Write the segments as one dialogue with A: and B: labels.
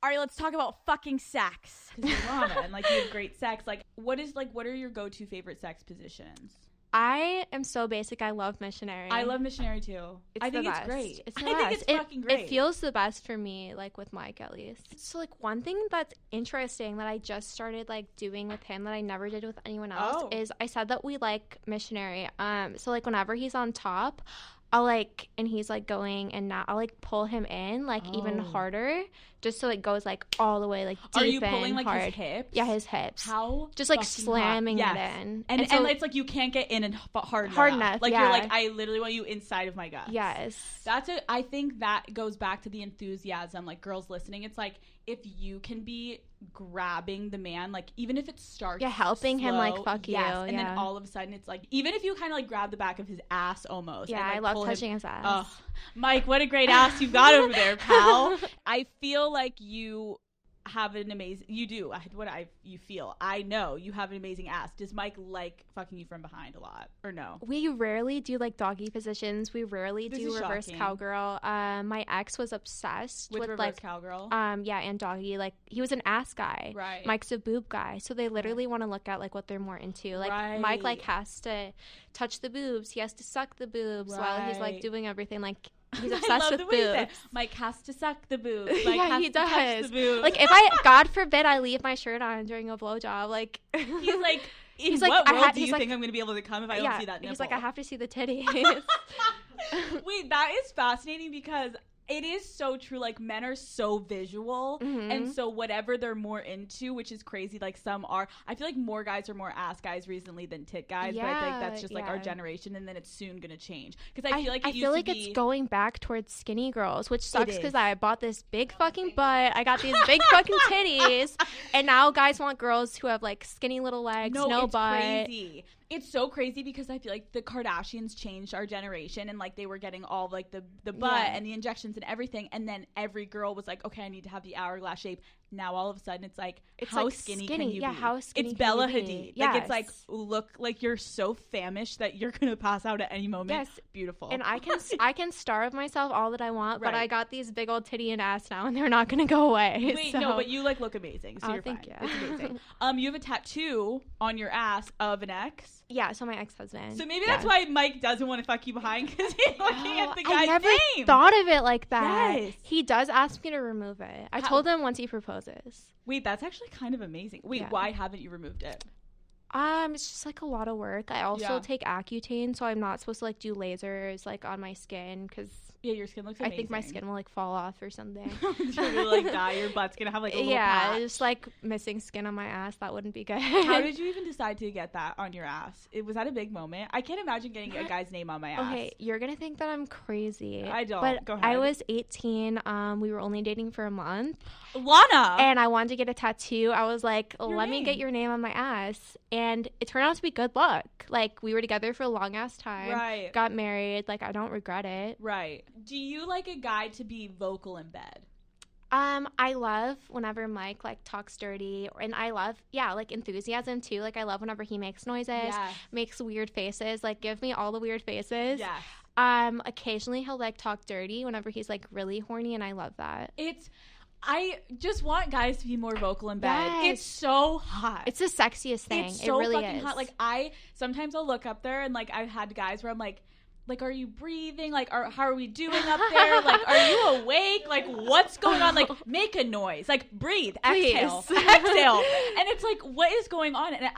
A: All right, let's talk about fucking sex. Because you're Lana, and like you have great sex. Like, what are your go-to favorite sex positions?
B: I am so basic. I love missionary.
A: I love missionary too. I think it's great.
B: It's the best.
A: I think it's fucking great.
B: It feels the best for me, like with Mike at least. So like one thing that's interesting that I just started like doing with him that I never did with anyone else is I said that we like missionary. So like whenever he's on top, I'll like, and he's like going and now I'll like pull him in like even harder just so it goes like all the way like deep.
A: Are you pulling like
B: hard.
A: His hips?
B: Yeah, his hips.
A: How?
B: Just like slamming it in.
A: And so, it's like you can't get in and hard enough. Like you're like, I literally want you inside of my guts.
B: Yes.
A: I think that goes back to the enthusiasm. Like girls listening, it's like if you can be grabbing the man, like even if it starts
B: helping
A: slow,
B: him like fuck you,
A: and then all of a sudden it's like even if you kind of like grab the back of his ass almost,
B: and, like, I love touching his ass.
A: Oh, Mike, what a great ass you got over there, pal. I feel like you have an amazing, you do you feel, I know you have an amazing ass. Does Mike like fucking you from behind a lot or no?
B: We rarely do like doggy positions. We rarely do reverse cowgirl. My ex was obsessed with
A: reverse
B: like
A: cowgirl.
B: Yeah, and doggy. Like he was an ass guy.
A: Right.
B: Mike's a boob guy. So they literally want to look at like what they're more into. Like Mike like has to touch the boobs. He has to suck the boobs while he's like doing everything. Like he's obsessed with boobs.
A: Mike has to suck the boobs. Like,
B: yeah, he does.
A: Touch the boobs.
B: Like if I, God forbid, I leave my shirt on during a blowjob, like
A: he's like,
B: he's
A: what
B: like,
A: world do you think I'm going to be able to come if I don't see that nipple?
B: He's like, I have to see the titties.
A: Wait, that is fascinating because it is so true. Like men are so visual, and so whatever they're more into, which is crazy. Like some are. I feel like more guys are more ass guys recently than tit guys. But I think that's just like our generation, and then it's soon gonna change. Because I feel like
B: it's going back towards skinny girls, which sucks because I bought this big fucking butt. I got these big fucking titties, and now guys want girls who have like skinny little legs, no butt.
A: Crazy. It's so crazy because I feel like the Kardashians changed our generation and like they were getting all like the butt and the injections and everything, and then every girl was like, okay, I need to have the hourglass shape. Now all of a sudden it's like, how like skinny can you be?
B: How skinny
A: it's
B: can
A: Bella
B: you be?
A: Hadid.
B: Yes.
A: Like it's like, look like you're so famished that you're gonna pass out at any moment.
B: Yes.
A: Beautiful.
B: And I can starve myself all that I want, but I got these big old titty and ass now and they're not gonna go away.
A: Wait,
B: so.
A: no, but you like look amazing, so you're
B: thank
A: fine.
B: you.
A: It's amazing. You have a tattoo on your ass of an ex.
B: Yeah, so my ex-husband.
A: So maybe that's why Mike doesn't want to fuck you behind, because he's looking at the guy's
B: I never
A: name.
B: thought of it like that.
A: Yes.
B: He does ask me to remove it. I told him once he proposes.
A: Wait, that's actually kind of amazing. Wait, why haven't you removed it?
B: It's just like a lot of work. I also take Accutane, so I'm not supposed to like do lasers like on my skin because
A: your skin looks amazing.
B: I think my skin will like fall off or something.
A: You're gonna like die. Your butt's gonna have like a little patch.
B: Just like missing skin on my ass. That wouldn't be good.
A: How did you even decide to get that on your ass? Was that a big moment? I can't imagine getting a guy's name on my ass.
B: Okay, you're gonna think that I'm crazy.
A: I don't.
B: But
A: go ahead.
B: I was 18. We were only dating for a month.
A: Lana!
B: And I wanted to get a tattoo. I was like, let me get your name on my ass. And it turned out to be good luck. Like, we were together for a long ass time.
A: Right.
B: Got married. Like, I don't regret it.
A: Right. Do you like a guy to be vocal in bed?
B: I love whenever Mike like talks dirty, and I love like enthusiasm too. Like I love whenever he makes noises, makes weird faces. Like give me all the weird faces. Occasionally he'll like talk dirty whenever he's like really horny, and I love that.
A: I just want guys to be more vocal in bed. Yes. It's so hot.
B: It's the sexiest thing.
A: It's so
B: really
A: fucking hot. Like sometimes I'll look up there and like I've had guys where I'm like, are you breathing? Like, how are we doing up there? Like, are you awake? Like, what's going on? Like, make a noise. Like, breathe. Exhale. Exhale. And it's like, what is going on? And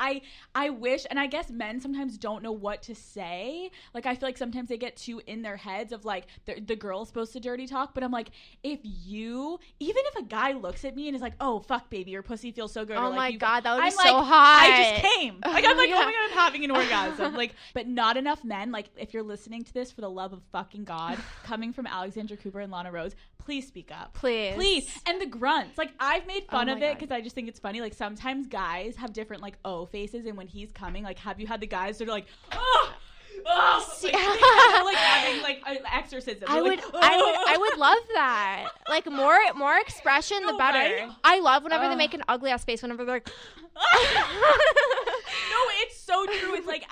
A: I wish, and I guess men sometimes don't know what to say. Like, I feel like sometimes they get too in their heads of like, the girl's supposed to dirty talk. But I'm like, even if a guy looks at me and is like, oh, fuck, baby, your pussy feels so good.
B: Oh,
A: or, like,
B: my God, that would be
A: I'm
B: so
A: like,
B: hot.
A: I just came. Like, I'm like, oh my God, I'm having an orgasm. Like, but not enough men. Like, if you're listening to this, for the love of fucking God, coming from Alexandra Cooper and Lana Rhoades, please speak up. Please. And the grunts. Like, I've made fun of it because I just think it's funny. Like, sometimes guys have different, like, faces, and when he's coming, like, have you had the guys that are like, like, like having like an exorcism.
B: I would love that. Like more expression, the better. Right? I love whenever they make an ugly ass face. Whenever they're like,
A: no, it's so true. It's like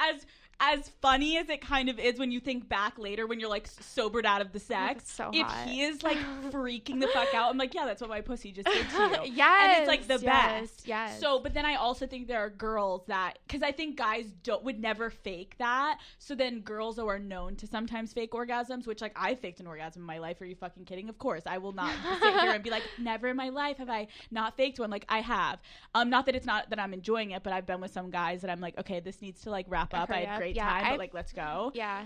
A: as funny as it kind of is when you think back later when you're like sobered out of the sex,
B: so
A: if
B: hot.
A: he is like freaking the fuck out, I'm like, yeah, that's what my pussy just did to you.
B: Yes.
A: And it's like the best.
B: Yes.
A: So, but then I also think there are girls that, because I think guys would never fake that. So then girls who are known to sometimes fake orgasms, which like I faked an orgasm in my life. Are you fucking kidding? Of course. I will not sit here and be like, never in my life have I not faked one. Like I have. Not that it's not that I'm enjoying it, but I've been with some guys that I'm like, okay, this needs to like wrap up. I had a great time, but like, let's go.
B: Yeah.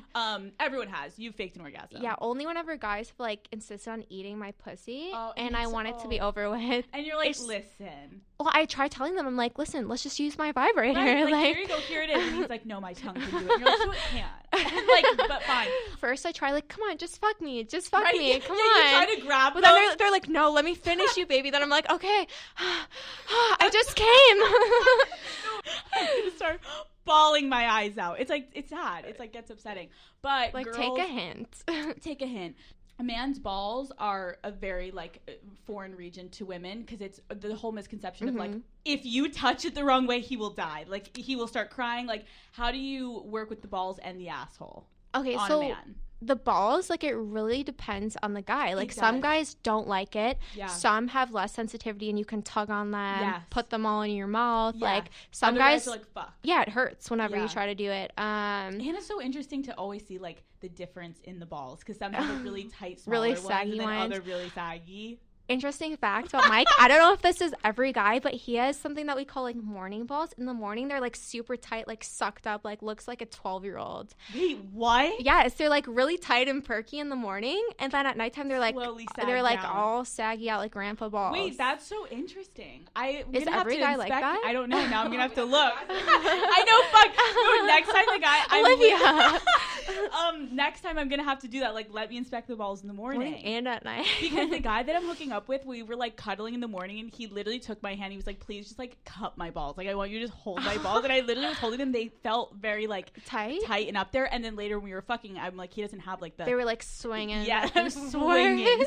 A: Everyone has. You've faked an orgasm.
B: Yeah, only whenever guys have like insisted on eating my pussy and I want it to be
A: Oh.
B: over with.
A: And you're like, listen.
B: Well, I try telling them, I'm like, listen, let's just use my vibrator.
A: Right, like, here you go, here it is. And he's like, no, my tongue can do it. And you're like, no, it can't. Like, but fine.
B: First, I try like, come on, just fuck me, come on.
A: You try to grab
B: but
A: them.
B: then they're like, no, let me finish you, baby. Then I'm like, okay, I just came.
A: I'm gonna start bawling my eyes out. It's like, it's sad. It's like, gets upsetting. But
B: like,
A: girls,
B: take a hint.
A: Take a hint. A man's balls are a very like foreign region to women because it's the whole misconception of like, if you touch it the wrong way, he will die. Like he will start crying. Like, how do you work with the balls and the asshole?
B: Okay,
A: on
B: so
A: a man?
B: The balls, like, it really depends on the guy. Like, some guys don't like it.
A: Yeah.
B: Some have less sensitivity and you can tug on them,
A: Yes.
B: put them all in your mouth.
A: Yeah.
B: Like, some
A: Other
B: guys
A: are like, fuck.
B: Yeah, it hurts whenever
A: Yeah.
B: you try to do it.
A: And it's so interesting to always see like the difference in the balls because some have like really tight, smaller
B: really
A: ones,
B: saggy
A: and then
B: ones.
A: other really saggy.
B: Interesting fact about Mike. I don't know if this is every guy, but he has something that we call like morning balls. In the morning, they're like super tight, like sucked up, like looks like a 12-year-old.
A: Wait, what?
B: Yes, they're like really tight and perky in the morning, and then at nighttime they're like
A: Slowly
B: like
A: down.
B: all saggy out like grandpa balls.
A: Wait, that's so interesting.
B: Is every guy like that?
A: I don't know. Now I'm gonna have to look. I know. Fuck. No, next time the guy,
B: Olivia.
A: next time I'm gonna have to do that. Like, let me inspect the balls in the morning
B: and at night.
A: Because the guy that I'm hooking up with, we were like cuddling in the morning, and he literally took my hand. He was like, "Please, just like cup my balls. Like, I want you to just hold my balls." And I literally was holding them. They felt very like
B: tight
A: and up there. And then later when we were fucking, I'm like, he doesn't have like the.
B: They were like swinging.
A: Yeah, I'm swinging.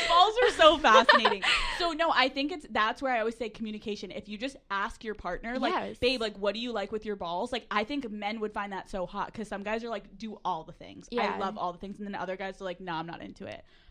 A: Balls are so fascinating. So no, I think that's where I always say communication. If you just ask your partner, like, babe, like, what do you like with your balls? Like, I think men would find that so hot because some guys are like, do all the things. I love all the things, and then other guys are like, no, I'm not into it.